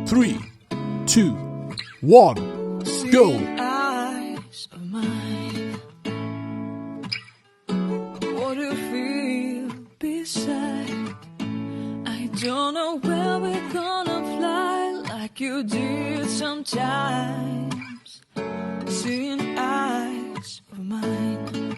Three, two, one, go. Eyes of mine. What do you feel beside? I don't know where we're gonna fly like you did sometimes. Seeing eyes of mine.